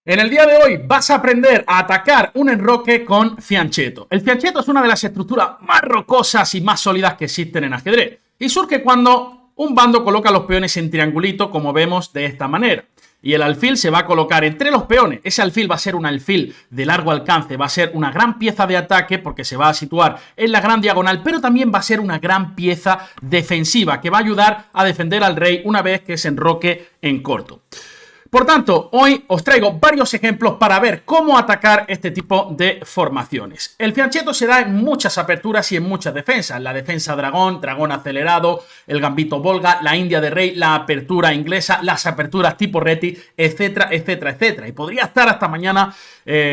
En el día de hoy vas a aprender a atacar un enroque con fianchetto. El fianchetto es una de las estructuras más rocosas y más sólidas que existen en ajedrez y surge cuando un bando coloca los peones en triangulito, como vemos de esta manera. Y el alfil se va a colocar entre los peones. Ese alfil va a ser un alfil de largo alcance, va a ser una gran pieza de ataque porque se va a situar en la gran diagonal, pero también va a ser una gran pieza defensiva que va a ayudar a defender al rey una vez que se enroque en corto. Por tanto, hoy os traigo varios ejemplos para ver cómo atacar este tipo de formaciones. El fianchetto se da en muchas aperturas y en muchas defensas. La defensa dragón, dragón acelerado, el gambito Volga, la India de rey, la apertura inglesa, las aperturas tipo Reti, etcétera, etcétera, etcétera. Y podría estar hasta mañana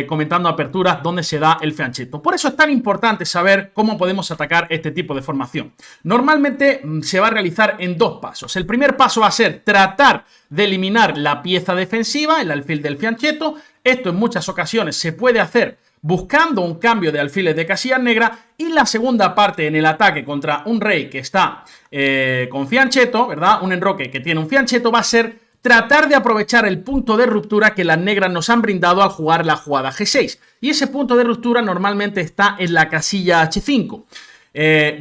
comentando aperturas donde se da el fianchetto. Por eso es tan importante saber cómo podemos atacar este tipo de formación. Normalmente se va a realizar en dos pasos. El primer paso va a ser tratar de eliminar la pieza defensiva, el alfil del fianchetto. Esto en muchas ocasiones se puede hacer buscando un cambio de alfiles de casillas negras, y la segunda parte en el ataque contra un rey que está con fianchetto, ¿verdad? Un enroque que tiene un fianchetto, va a ser tratar de aprovechar el punto de ruptura que las negras nos han brindado al jugar la jugada G6. Y ese punto de ruptura normalmente está en la casilla H5.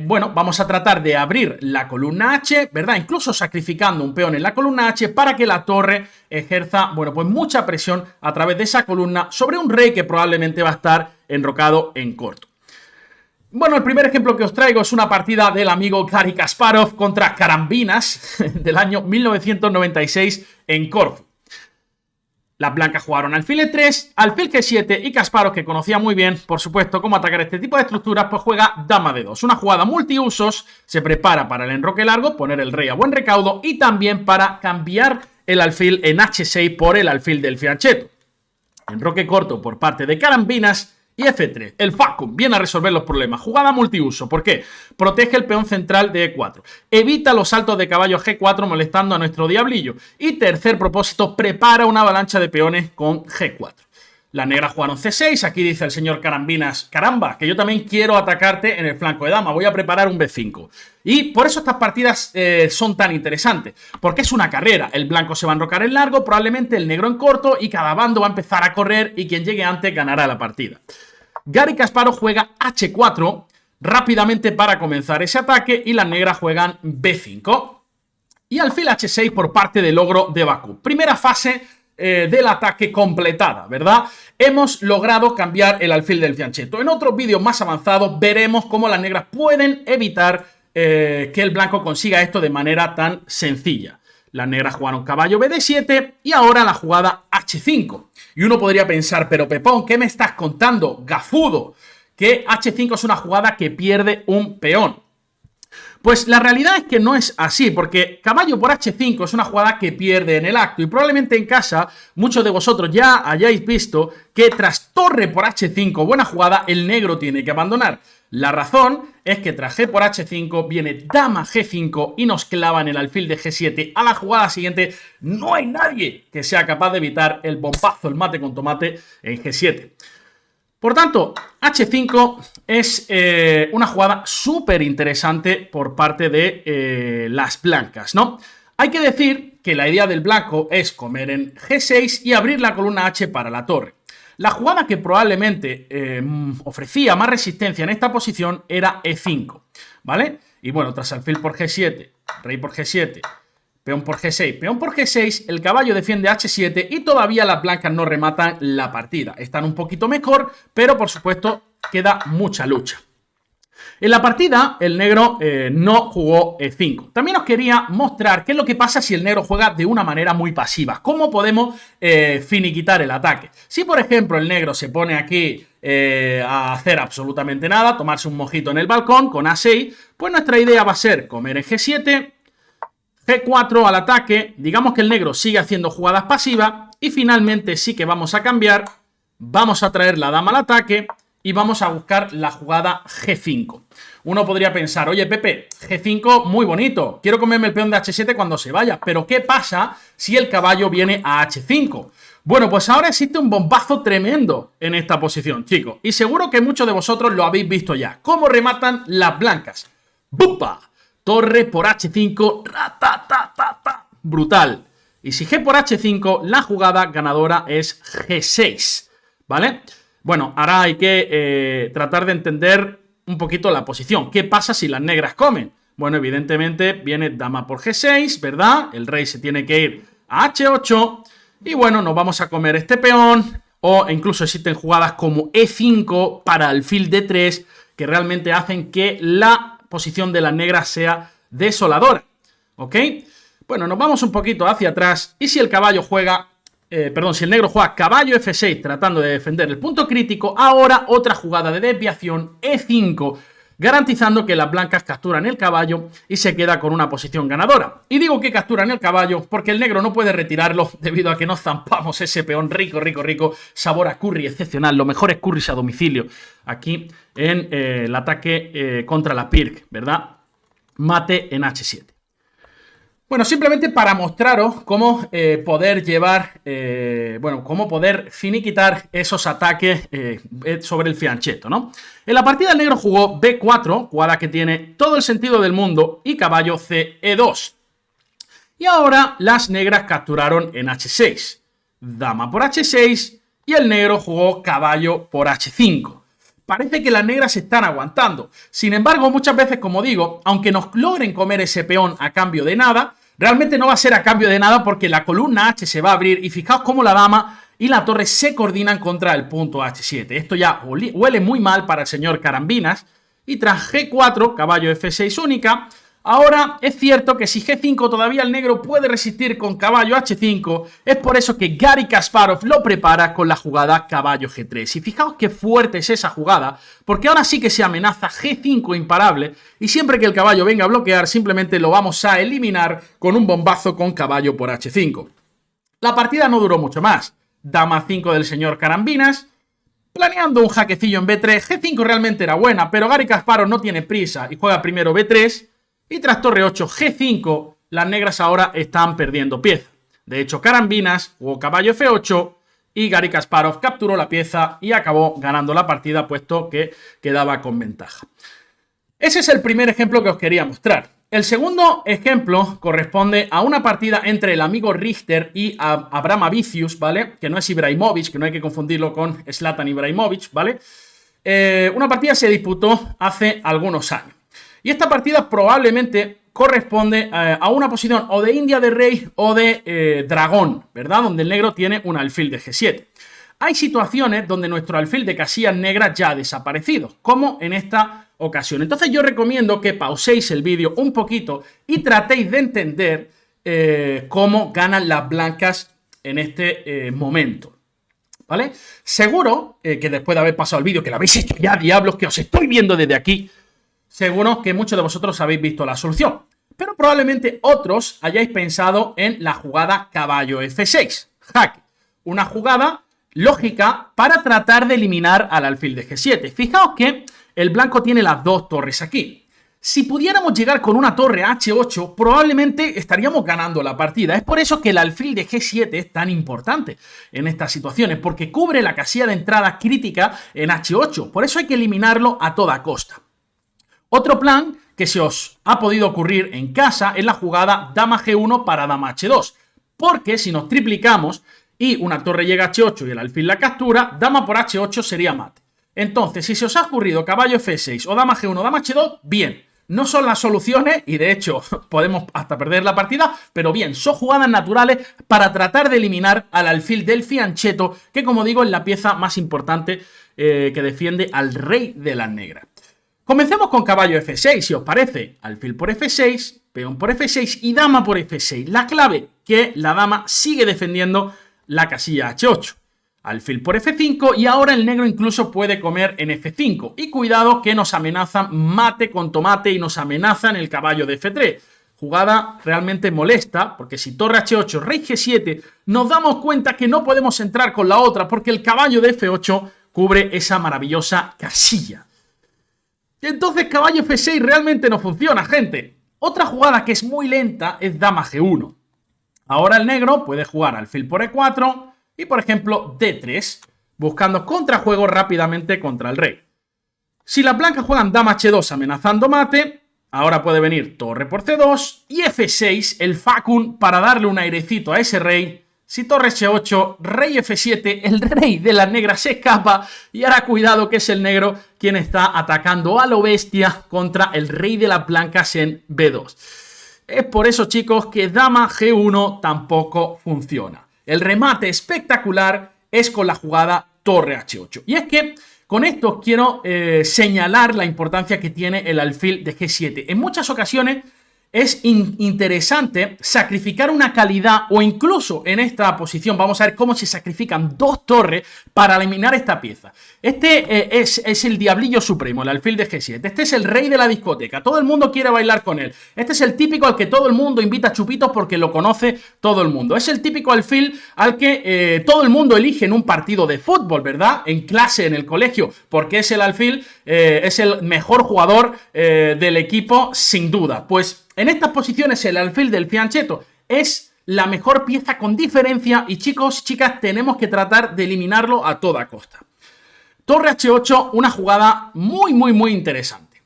Bueno, vamos a tratar de abrir la columna H, ¿verdad? Incluso sacrificando un peón en la columna H para que la torre ejerza, bueno, pues mucha presión a través de esa columna sobre un rey que probablemente va a estar enrocado en corto. Bueno, el primer ejemplo que os traigo es una partida del amigo Garry Kasparov contra Karambinas del año 1996 en Corfú. Las blancas jugaron alfil E3, alfil G7 y Kasparov, que conocía muy bien, por supuesto, cómo atacar este tipo de estructuras, pues juega dama de 2. Una jugada multiusos, se prepara para el enroque largo, poner el rey a buen recaudo y también para cambiar el alfil en H6 por el alfil del fianchetto. Enroque corto por parte de Karambinas y F3. El Facum viene a resolver los problemas. Jugada multiuso. ¿Por qué? Protege el peón central de E4. Evita los saltos de caballo a G4 molestando a nuestro diablillo. Y tercer propósito, prepara una avalancha de peones con G4. Las negras jugaron C6. Aquí dice el señor Karambinas: caramba, que yo también quiero atacarte en el flanco de dama. Voy a preparar un B5. Y por eso estas partidas son tan interesantes. Porque es una carrera. El blanco se va a enrocar en largo, probablemente el negro en corto, y cada bando va a empezar a correr y quien llegue antes ganará la partida. Garry Kasparov juega H4 rápidamente para comenzar ese ataque y las negras juegan B5 y alfil H6 por parte del ogro de Bakú. Primera fase del ataque completada, ¿verdad? Hemos logrado cambiar el alfil del fianchetto. En otros vídeos más avanzados veremos cómo las negras pueden evitar que el blanco consiga esto de manera tan sencilla. Las negras jugaron caballo BD7 y ahora la jugada H5. Y uno podría pensar, pero Pepón, ¿qué me estás contando, gafudo? Que H5 es una jugada que pierde un peón. Pues la realidad es que no es así, porque caballo por H5 es una jugada que pierde en el acto. Y probablemente en casa muchos de vosotros ya hayáis visto que tras torre por H5, buena jugada, el negro tiene que abandonar. La razón es que tras G por H5 viene dama G5 y nos clavan el alfil de G7. A la jugada siguiente no hay nadie que sea capaz de evitar el bombazo, el mate con tomate en G7. Por tanto, H5 es una jugada súper interesante por parte de las blancas, ¿no? Hay que decir que la idea del blanco es comer en G6 y abrir la columna H para la torre. La jugada que probablemente ofrecía más resistencia en esta posición era E5, ¿vale? Y bueno, tras alfil por G7, rey por G7, peón por G6, peón por G6, el caballo defiende H7 y todavía las blancas no rematan la partida. Están un poquito mejor, pero por supuesto queda mucha lucha. En la partida, el negro no jugó E5. También os quería mostrar qué es lo que pasa si el negro juega de una manera muy pasiva. ¿Cómo podemos finiquitar el ataque? Si, por ejemplo, el negro se pone aquí a hacer absolutamente nada, tomarse un mojito en el balcón con A6, pues nuestra idea va a ser comer en G7, G4 al ataque, digamos que el negro sigue haciendo jugadas pasivas y finalmente sí que vamos a cambiar, vamos a traer la dama al ataque y vamos a buscar la jugada G5. Uno podría pensar, oye Pepe, G5 muy bonito, quiero comerme el peón de H7 cuando se vaya, pero ¿qué pasa si el caballo viene a H5? Bueno, pues ahora existe un bombazo tremendo en esta posición, chicos, y seguro que muchos de vosotros lo habéis visto ya. ¿Cómo rematan las blancas? ¡Bupa! Torre por H5, ratatatata. Brutal. Y si G por H5, la jugada ganadora es G6, ¿vale? Bueno, ahora hay que tratar de entender un poquito la posición. ¿Qué pasa si las negras comen? Bueno, evidentemente viene dama por G6, ¿verdad? El rey se tiene que ir a H8 y bueno, nos vamos a comer este peón, o incluso existen jugadas como E5 para alfil D3 que realmente hacen que la posición de las negras sea desoladora, ¿ok? Bueno, nos vamos un poquito hacia atrás y si el caballo juega, si el negro juega caballo F6 tratando de defender el punto crítico, ahora otra jugada de desviación E5, garantizando que las blancas capturan el caballo y se queda con una posición ganadora. Y digo que capturan el caballo porque el negro no puede retirarlo debido a que nos zampamos ese peón rico, rico, rico, sabor a curry excepcional, los mejores currys a domicilio aquí en el ataque contra la Pirc, ¿verdad? Mate en H7. Bueno, simplemente para mostraros cómo poder llevar, cómo poder finiquitar esos ataques sobre el fianchetto, ¿no? En la partida el negro jugó B4, jugada que tiene todo el sentido del mundo, y caballo CE2. Y ahora las negras capturaron en H6, dama por H6, y el negro jugó caballo por H5. Parece que las negras se están aguantando. Sin embargo, muchas veces, como digo, aunque nos logren comer ese peón a cambio de nada, realmente no va a ser a cambio de nada porque la columna H se va a abrir y fijaos cómo la dama y la torre se coordinan contra el punto H7. Esto ya huele muy mal para el señor Carambinas. Y tras G4, caballo F6 única, ahora es cierto que si G5 todavía el negro puede resistir con caballo H5, es por eso que Garry Kasparov lo prepara con la jugada caballo G3. Y fijaos qué fuerte es esa jugada, porque ahora sí que se amenaza G5 imparable y siempre que el caballo venga a bloquear simplemente lo vamos a eliminar con un bombazo con caballo por H5. La partida no duró mucho más. Dama 5 del señor Carambinas, planeando un jaquecillo en B3. G5 realmente era buena, pero Garry Kasparov no tiene prisa y juega primero B3. Y tras torre 8, G5, las negras ahora están perdiendo pieza. De hecho, Carambinas jugó caballo F8 y Garry Kasparov capturó la pieza y acabó ganando la partida, puesto que quedaba con ventaja. Ese es el primer ejemplo que os quería mostrar. El segundo ejemplo corresponde a una partida entre el amigo Richter y Abramavicius, ¿vale? Que no es Ibrahimovic, que no hay que confundirlo con Zlatan Ibrahimovic, ¿vale? Una partida se disputó hace algunos años. Y esta partida probablemente corresponde a una posición o de India de rey o de dragón, ¿verdad? Donde el negro tiene un alfil de G7. Hay situaciones donde nuestro alfil de casillas negras ya ha desaparecido, como en esta ocasión. Entonces yo recomiendo que pauséis el vídeo un poquito y tratéis de entender cómo ganan las blancas en este momento, ¿vale? Seguro que después de haber pasado el vídeo, que lo habéis hecho ya, diablos, que os estoy viendo desde aquí, seguro que muchos de vosotros habéis visto la solución, pero probablemente otros hayáis pensado en la jugada caballo F6, jaque, una jugada lógica para tratar de eliminar al alfil de G7. Fijaos que el blanco tiene las dos torres aquí. Si pudiéramos llegar con una torre H8, probablemente estaríamos ganando la partida. Es por eso que el alfil de G7 es tan importante en estas situaciones, porque cubre la casilla de entrada crítica en H8. Por eso hay que eliminarlo a toda costa. Otro plan que se os ha podido ocurrir en casa es la jugada dama G1 para dama H2, porque si nos triplicamos y una torre llega a H8 y el alfil la captura, dama por H8 sería mate. Entonces, si se os ha ocurrido caballo F6 o dama G1 o dama H2, bien, no son las soluciones y de hecho podemos hasta perder la partida, pero bien, son jugadas naturales para tratar de eliminar al alfil del fianchetto, que como digo es la pieza más importante que defiende al rey de las negras. Comencemos con caballo F6, si os parece. Alfil por F6, peón por F6 y dama por F6. La clave, que la dama sigue defendiendo la casilla H8. Alfil por F5 y ahora el negro incluso puede comer en F5. Y cuidado que nos amenazan mate con tomate y nos amenazan el caballo de F3. Jugada realmente molesta, porque si torre H8, rey G7, nos damos cuenta que no podemos entrar con la otra porque el caballo de F8 cubre esa maravillosa casilla. Y entonces caballo F6 realmente no funciona, gente. Otra jugada que es muy lenta es dama G1. Ahora el negro puede jugar alfil por E4 y, por ejemplo, D3, buscando contrajuego rápidamente contra el rey. Si las blancas juegan dama H2 amenazando mate, Ahora puede venir torre por C2 y F6, el facún, para darle un airecito a ese rey. Si torre H8, rey F7, el rey de las negras se escapa y ahora cuidado que es el negro quien está atacando a lo bestia contra el rey de las blancas en B2. Es por eso, chicos, que dama G1 tampoco funciona. El remate espectacular es con la jugada torre H8. Y es que con esto quiero señalar la importancia que tiene el alfil de G7. En muchas ocasiones es interesante sacrificar una calidad o incluso en esta posición vamos a ver cómo se sacrifican dos torres para eliminar esta pieza. Este es el diablillo supremo, el alfil de G7. Este es el rey de la discoteca. Todo el mundo quiere bailar con él. Este es el típico al que todo el mundo invita a chupitos porque lo conoce todo el mundo. Es el típico alfil al que todo el mundo elige en un partido de fútbol, ¿verdad? En clase, en el colegio, porque es el alfil, es el mejor jugador del equipo sin duda. Pues en estas posiciones el alfil del fianchetto es la mejor pieza con diferencia y chicos, chicas, tenemos que tratar de eliminarlo a toda costa. Torre H8, una jugada muy interesante.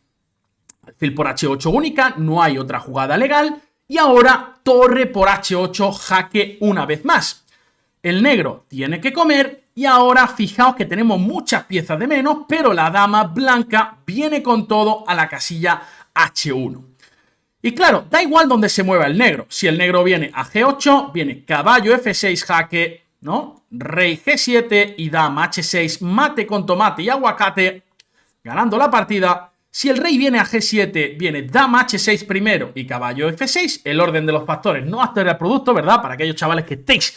Alfil por H8 única, no hay otra jugada legal. Y ahora torre por H8 jaque una vez más. El negro tiene que comer y ahora fijaos que tenemos muchas piezas de menos, pero la dama blanca viene con todo a la casilla H1. Y claro, da igual donde se mueva el negro. Si el negro viene a G8, viene caballo F6 jaque, ¿no? Rey G7 y dama H6, mate con tomate y aguacate, ganando la partida. Si el rey viene a G7, viene dama H6 primero y caballo F6, el orden de los factores no altera el producto, ¿verdad? Para aquellos chavales que estéis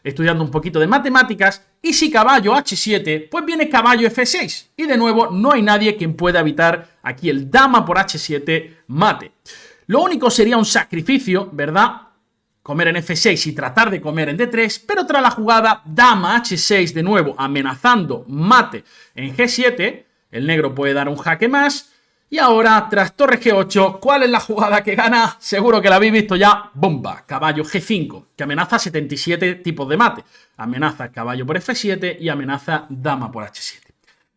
estudiando un poquito de matemáticas. Y si caballo H7, pues viene caballo F6. Y de nuevo, no hay nadie quien pueda evitar aquí el dama por H7 mate. Lo único sería un sacrificio, ¿verdad? Comer en F6 y tratar de comer en D3, pero tras la jugada dama H6 de nuevo amenazando mate en G7, el negro puede dar un jaque más. Y ahora, tras torre G8, ¿cuál es la jugada que gana? Seguro que la habéis visto ya. ¡Bomba! Caballo G5, que amenaza 77 tipos de mate. Amenaza caballo por F7 y amenaza dama por H7.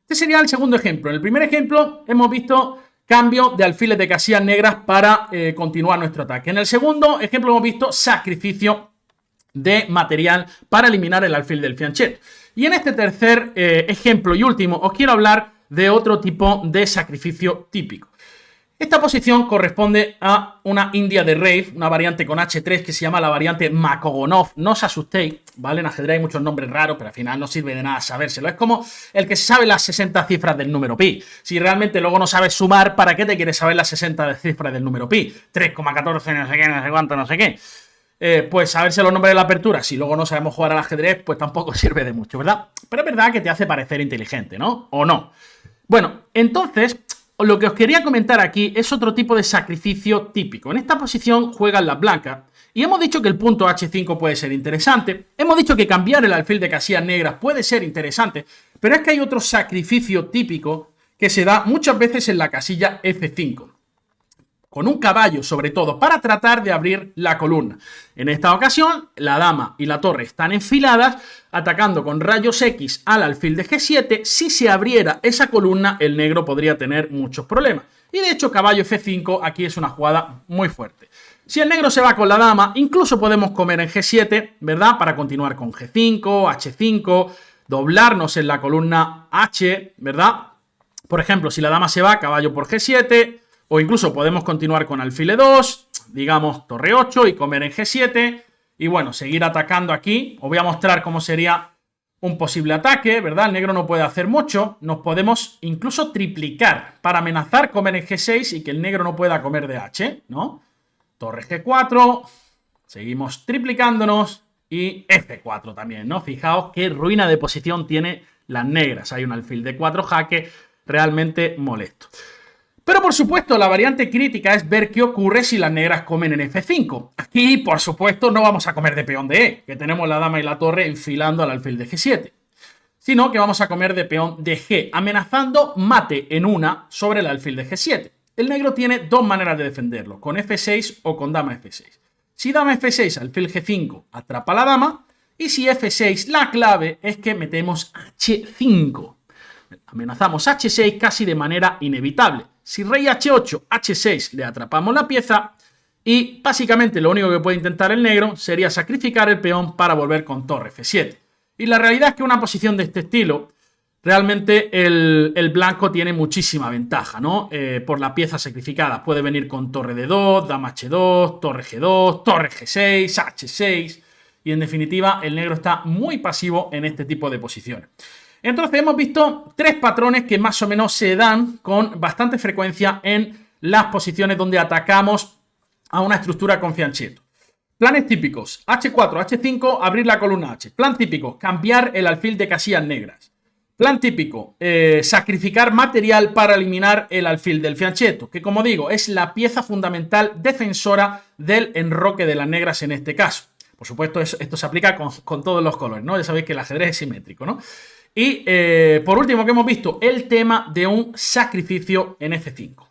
Este sería el segundo ejemplo. En el primer ejemplo hemos visto cambio de alfiles de casillas negras para continuar nuestro ataque. En el segundo ejemplo hemos visto sacrificio de material para eliminar el alfil del fianchetto. Y en este tercer ejemplo y último os quiero hablar de otro tipo de sacrificio típico. Esta posición corresponde a una india de rey, una variante con H3 que se llama la variante Makogonov. No os asustéis, ¿vale? En ajedrez hay muchos nombres raros, pero al final no sirve de nada sabérselo. Es como el que se sabe las 60 cifras del número pi. Si realmente luego no sabes sumar, ¿para qué te quieres saber las 60 cifras del número pi? 3,14, no sé qué, no sé cuánto, no sé qué. Pues saberse los nombres de la apertura, si luego no sabemos jugar al ajedrez, pues tampoco sirve de mucho, ¿verdad? Pero es verdad que te hace parecer inteligente, ¿no? ¿O no? Bueno, entonces lo que os quería comentar aquí es otro tipo de sacrificio típico. En esta posición juegan las blancas y hemos dicho que el punto H5 puede ser interesante. Hemos dicho que cambiar el alfil de casillas negras puede ser interesante, pero es que hay otro sacrificio típico que se da muchas veces en la casilla F5. Con un caballo, sobre todo, para tratar de abrir la columna. En esta ocasión, la dama y la torre están enfiladas, atacando con rayos X al alfil de G7. Si se abriera esa columna, el negro podría tener muchos problemas. Y de hecho, caballo F5 aquí es una jugada muy fuerte. Si el negro se va con la dama, incluso podemos comer en G7, ¿verdad? Para continuar con G5, H5, doblarnos en la columna H, ¿verdad? Por ejemplo, si la dama se va, caballo por G7... O incluso podemos continuar con alfil E2, digamos torre 8 y comer en G7. Y bueno, seguir atacando aquí. Os voy a mostrar cómo sería un posible ataque, ¿verdad? El negro no puede hacer mucho. Nos podemos incluso triplicar para amenazar comer en G6 y que el negro no pueda comer de H, ¿no? Torre G4, seguimos triplicándonos y F4 también, ¿no? Fijaos qué ruina de posición tiene las negras. Hay un alfil de 4 jaque realmente molesto. Pero por supuesto la variante crítica es ver qué ocurre si las negras comen en F5. Aquí por supuesto no vamos a comer de peón de E, que tenemos la dama y la torre enfilando al alfil de G7. Sino que vamos a comer de peón de G, amenazando mate en una sobre el alfil de G7. El negro tiene dos maneras de defenderlo, con F6 o con dama F6. Si dama F6, alfil G5 atrapa a la dama, y si F6, la clave es que metemos H5. Amenazamos H6 casi de manera inevitable. Si rey H8, H6 le atrapamos la pieza y básicamente lo único que puede intentar el negro sería sacrificar el peón para volver con torre F7. Y la realidad es que una posición de este estilo, realmente el blanco tiene muchísima ventaja, ¿no? Por la pieza sacrificada. Puede venir con torre D2, dama H2, torre G2, torre G6, H6. Y en definitiva, el negro está muy pasivo en este tipo de posiciones. Entonces hemos visto tres patrones que más o menos se dan con bastante frecuencia en las posiciones donde atacamos a una estructura con fianchetto. Planes típicos: H4, H5, abrir la columna H. Plan típico: cambiar el alfil de casillas negras. Plan típico: sacrificar material para eliminar el alfil del fianchetto, que como digo, es la pieza fundamental defensora del enroque de las negras en este caso. Por supuesto, esto se aplica con todos los colores, ¿no? Ya sabéis que el ajedrez es simétrico, ¿no? Y por último, que hemos visto el tema de un sacrificio en F5.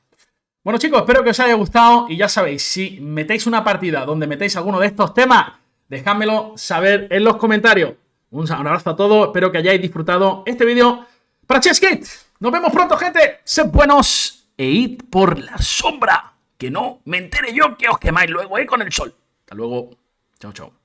Bueno, chicos, espero que os haya gustado y ya sabéis, si metéis una partida donde metéis alguno de estos temas, dejádmelo saber en los comentarios. Un abrazo a todos, espero que hayáis disfrutado este vídeo para ChessKit. Nos vemos pronto, gente. Sed buenos e id por la sombra. Que no me entere yo que os quemáis luego, con el sol. Hasta luego. Chao, chao.